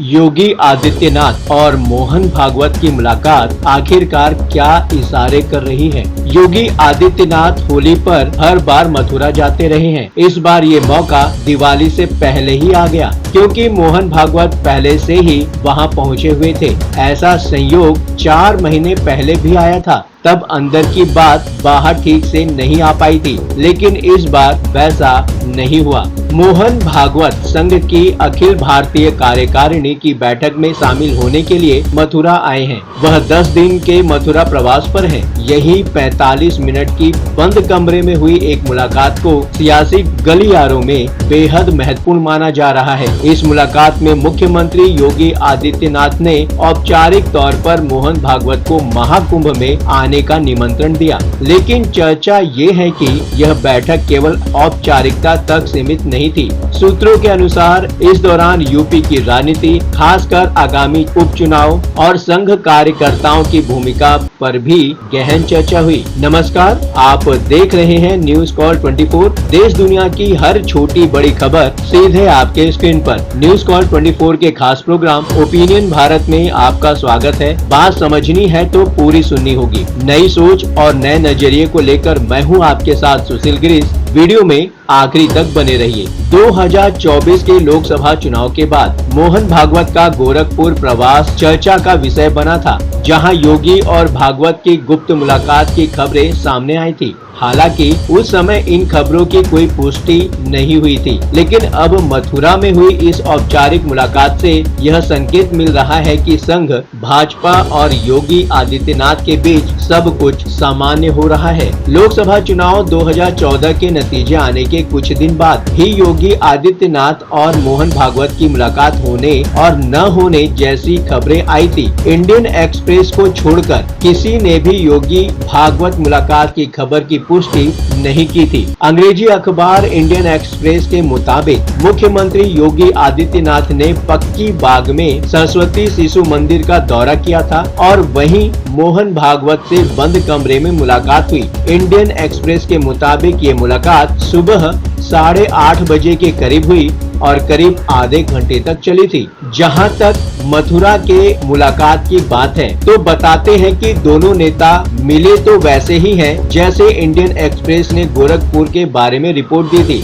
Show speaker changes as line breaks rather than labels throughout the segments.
योगी आदित्यनाथ और मोहन भागवत की मुलाकात आखिरकार क्या इशारे कर रही है। योगी आदित्यनाथ होली पर हर बार मथुरा जाते रहे हैं। इस बार ये मौका दिवाली से पहले ही आ गया, क्योंकि मोहन भागवत पहले से ही वहां पहुंचे हुए थे। ऐसा संयोग 4 महीने पहले भी आया था, तब अंदर की बात बाहर ठीक से नहीं आ पाई थी, लेकिन इस बार वैसा नहीं हुआ। मोहन भागवत संघ की अखिल भारतीय कार्यकारिणी की बैठक में शामिल होने के लिए मथुरा आए हैं। वह 10 दिन के मथुरा प्रवास पर हैं। यही 45 मिनट की बंद कमरे में हुई एक मुलाकात को सियासी गलियारों में बेहद महत्वपूर्ण माना जा रहा है। इस मुलाकात में मुख्यमंत्री योगी आदित्यनाथ ने औपचारिक तौर पर मोहन भागवत को महाकुंभ में आने का निमंत्रण दिया, लेकिन चर्चा ये है कि यह बैठक केवल औपचारिकता तक सीमित नहीं थी। सूत्रों के अनुसार इस दौरान यूपी की राजनीति, खासकर आगामी उपचुनाव और संघ कार्यकर्ताओं की भूमिका पर भी गहन चर्चा हुई। नमस्कार, आप देख रहे हैं न्यूज कॉल 24। देश दुनिया की हर छोटी बड़ी खबर सीधे आपके स्क्रीन पर। न्यूज कॉल 24 के खास प्रोग्राम ओपिनियन भारत में आपका स्वागत है। बात समझनी है तो पूरी सुननी होगी। नई सोच और नए नजरिए को लेकर मैं हूँ आपके साथ सुशील गिरीश। वीडियो में आखिरी तक बने रहिए। 2024 के लोकसभा चुनाव के बाद मोहन भागवत का गोरखपुर प्रवास चर्चा का विषय बना था, जहां योगी और भागवत की गुप्त मुलाकात की खबरें सामने आई थी। हालांकि उस समय इन खबरों की कोई पुष्टि नहीं हुई थी, लेकिन अब मथुरा में हुई इस औपचारिक मुलाकात से यह संकेत मिल रहा है कि संघ, भाजपा और योगी आदित्यनाथ के बीच सब कुछ सामान्य हो रहा है। लोकसभा चुनाव 2014 के नतीजे आने के कुछ दिन बाद ही योगी आदित्यनाथ और मोहन भागवत की मुलाकात होने और न होने जैसी खबरें आई थी। इंडियन एक्सप्रेस को छोड़कर किसी ने भी योगी भागवत मुलाकात की खबर की पुष्टि नहीं की थी। अंग्रेजी अखबार इंडियन एक्सप्रेस के मुताबिक मुख्यमंत्री योगी आदित्यनाथ ने पक्की बाग में सरस्वती शिशु मंदिर का दौरा किया था और वहीं मोहन भागवत से बंद कमरे में मुलाकात हुई। इंडियन एक्सप्रेस के मुताबिक ये मुलाकात सुबह 8:30 बजे के करीब हुई और करीब आधे घंटे तक चली थी। जहां तक मथुरा के मुलाकात की बात है, तो बताते हैं कि दोनों नेता मिले तो वैसे ही हैं जैसे इंडियन एक्सप्रेस ने गोरखपुर के बारे में रिपोर्ट दी थी,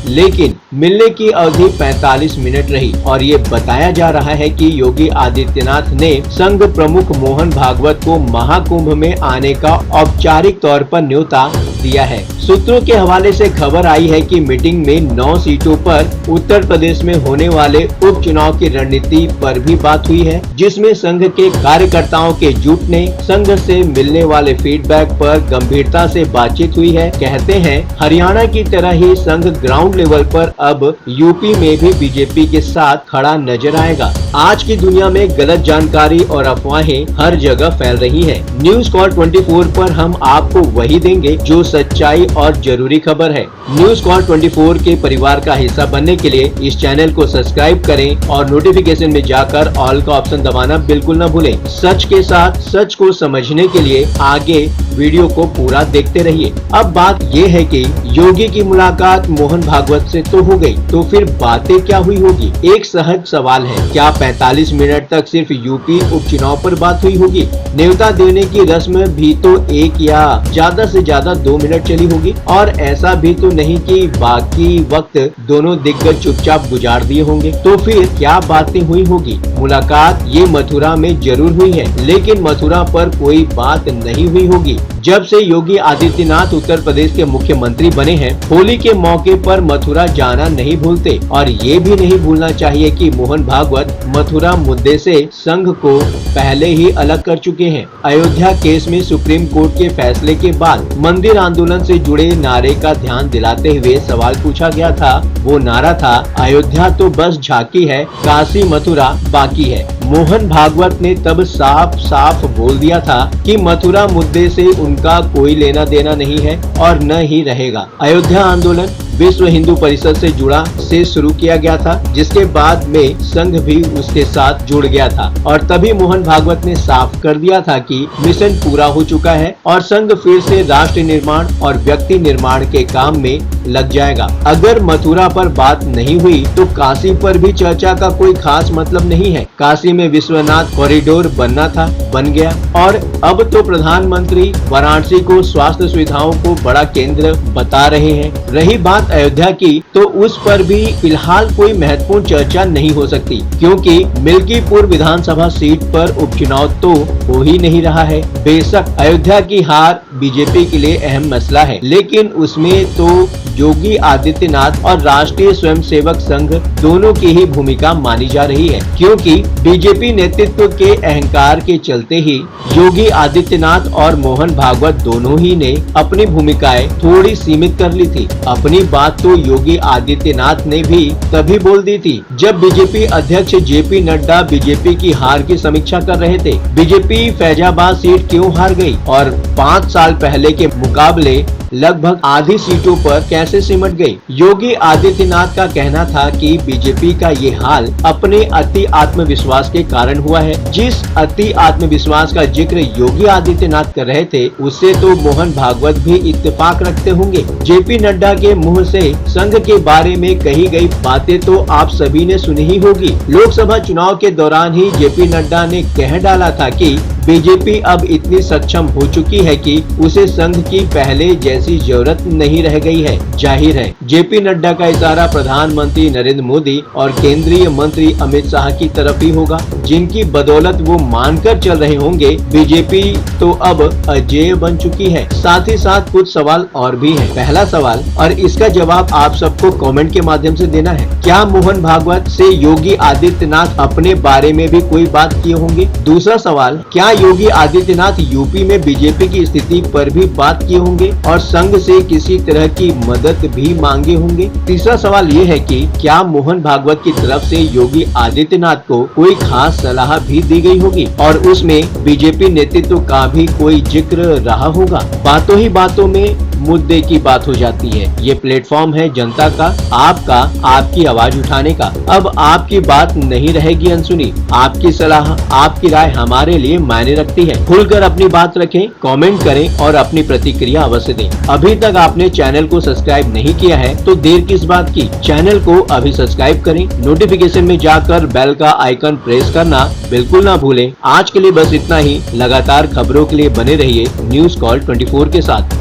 लेकिन मिलने की अवधि 45 मिनट रही और ये बताया जा रहा है कि योगी आदित्यनाथ ने संघ प्रमुख मोहन भागवत को महाकुंभ में आने का औपचारिक तौर पर न्योता दिया है। सूत्रों के हवाले से खबर आई है कि मीटिंग में 9 सीटों पर उत्तर प्रदेश में होने वाले उपचुनाव की रणनीति पर भी बात हुई है, जिसमें संघ के कार्यकर्ताओं के जुटने, संघ से मिलने वाले फीडबैक पर गंभीरता से बातचीत हुई है। कहते हैं हरियाणा की तरह ही संघ ग्राउंड लेवल पर अब यूपी में भी बीजेपी के साथ खड़ा नजर आएगा। आज की दुनिया में गलत जानकारी और अफवाहें हर जगह फैल रही हैं। न्यूज कॉल 24 पर हम आपको वही देंगे जो सच्चाई और जरूरी खबर है। न्यूज कॉल 24 के परिवार का हिस्सा बनने के लिए इस चैनल को सब्सक्राइब करें और नोटिफिकेशन में जाकर ऑल का ऑप्शन दबाना बिल्कुल न भूलें। सच के साथ सच को समझने के लिए आगे वीडियो को पूरा देखते रहिए। अब बात ये है कि योगी की मुलाकात मोहन भागवत से तो हो गई, तो फिर बातें क्या हुई होगी? एक सहज सवाल है, क्या 45 मिनट तक सिर्फ यूपी उपचुनाव पर बात हुई होगी? न्योता देने की रस्म भी तो 1 या ज्यादा से ज्यादा 2 मिनट चली होगी, और ऐसा भी तो नहीं कि बाकी वक्त दोनों दिग्गज चुपचाप गुजार दिए होंगे। तो फिर क्या बातें हुई होगी? मुलाकात ये मथुरा में जरूर हुई है, लेकिन मथुरा पर कोई बात नहीं हुई होगी। जब से योगी आदित्यनाथ उत्तर प्रदेश के मुख्यमंत्री बने हैं, होली के मौके पर मथुरा जाना नहीं भूलते, और ये भी नहीं भूलना चाहिए कि मोहन भागवत मथुरा मुद्दे से संघ को पहले ही अलग कर चुके हैं। अयोध्या केस में सुप्रीम कोर्ट के फैसले के बाद मंदिर आंदोलन से जुड़े नारे का ध्यान दिलाते हुए सवाल पूछा गया था। वो नारा था, अयोध्या तो बस झांकी है, काशी मथुरा बाकी है। मोहन भागवत ने तब साफ साफ बोल दिया था कि मथुरा मुद्दे से उनका कोई लेना देना नहीं है और न ही रहेगा। अयोध्या आंदोलन विश्व हिंदू परिषद से जुड़ा से शुरू किया गया था, जिसके बाद में संघ भी उसके साथ जुड़ गया था और तभी मोहन भागवत ने साफ कर दिया था कि मिशन पूरा हो चुका है और संघ फिर से राष्ट्र निर्माण और व्यक्ति निर्माण के काम में लग जाएगा। अगर मथुरा पर बात नहीं हुई तो काशी पर भी चर्चा का कोई खास मतलब नहीं है। काशी में विश्वनाथ कॉरिडोर बनना था, बन गया और अब तो प्रधानमंत्री वाराणसी को स्वास्थ्य सुविधाओं को बड़ा केंद्र बता रहे हैं। रही बात अयोध्या की तो उस पर भी फिलहाल कोई महत्वपूर्ण चर्चा नहीं हो सकती, क्योंकि मिल्कीपुर विधानसभा सीट पर उपचुनाव तो हो ही नहीं रहा है। बेशक अयोध्या की हार बीजेपी के लिए अहम मसला है, लेकिन उसमें तो योगी आदित्यनाथ और राष्ट्रीय स्वयंसेवक संघ दोनों की ही भूमिका मानी जा रही है, क्योंकि बीजेपी नेतृत्व के अहंकार के चलते ही योगी आदित्यनाथ और मोहन भागवत दोनों ही ने अपनी भूमिकाएं थोड़ी सीमित कर ली थी। अपनी बात तो योगी आदित्यनाथ ने भी तभी बोल दी थी जब बीजेपी अध्यक्ष जेपी नड्डा बीजेपी की हार की समीक्षा कर रहे थे। बीजेपी फैजाबाद सीट क्यों हार गई और 5 साल पहले के मुकाबले लगभग आधी सीटों पर कैसे सिमट गई। योगी आदित्यनाथ का कहना था कि बीजेपी का ये हाल अपने अति आत्मविश्वास के कारण हुआ है। जिस अति आत्मविश्वास का जिक्र योगी आदित्यनाथ कर रहे थे उससे तो मोहन भागवत भी इत्तेफाक रखते होंगे। जेपी नड्डा के मुंह से संघ के बारे में कही गई बातें तो आप सभी ने सुनी ही होगी। लोकसभा चुनाव के दौरान ही जेपी नड्डा ने कह डाला था कि बीजेपी अब इतनी सक्षम हो चुकी है कि उसे संघ की पहले जैसी जरूरत नहीं रह गई है। जाहिर है जेपी नड्डा का इशारा प्रधानमंत्री नरेंद्र मोदी और केंद्रीय मंत्री अमित शाह की तरफ ही होगा, जिनकी बदौलत वो मानकर चल रहे होंगे बीजेपी तो अब अजेय बन चुकी है। साथ ही साथ कुछ सवाल और भी हैं। पहला सवाल और इसका जवाब आप सबको कमेंट के माध्यम से देना है, क्या मोहन भागवत से योगी आदित्यनाथ अपने बारे में भी कोई बात किए होंगे? दूसरा सवाल, क्या योगी आदित्यनाथ यूपी में बीजेपी की स्थिति पर भी बात किए होंगे और संघ से किसी तरह की मदद भी मांगे होंगे? तीसरा सवाल ये है कि क्या मोहन भागवत की तरफ से योगी आदित्यनाथ को कोई खास सलाह भी दी गई होगी और उसमें बीजेपी नेतृत्व का भी कोई जिक्र रहा होगा? बातों ही बातों में मुद्दे की बात हो जाती है। ये प्लेटफॉर्म है जनता का, आपका, आपकी आवाज उठाने का। अब आपकी बात नहीं रहेगी अनसुनी। आपकी सलाह, आपकी राय हमारे लिए मायने रखती है। खुलकर अपनी बात रखें, कमेंट करें और अपनी प्रतिक्रिया अवश्य दें। अभी तक आपने चैनल को सब्सक्राइब नहीं किया है तो देर किस बात की, चैनल को अभी सब्सक्राइब करें। नोटिफिकेशन में जाकर बेल का आइकन प्रेस करना बिल्कुल ना भूलें। आज के लिए बस इतना ही। लगातार खबरों के लिए बने रहिए न्यूज़ कॉल 24 के साथ।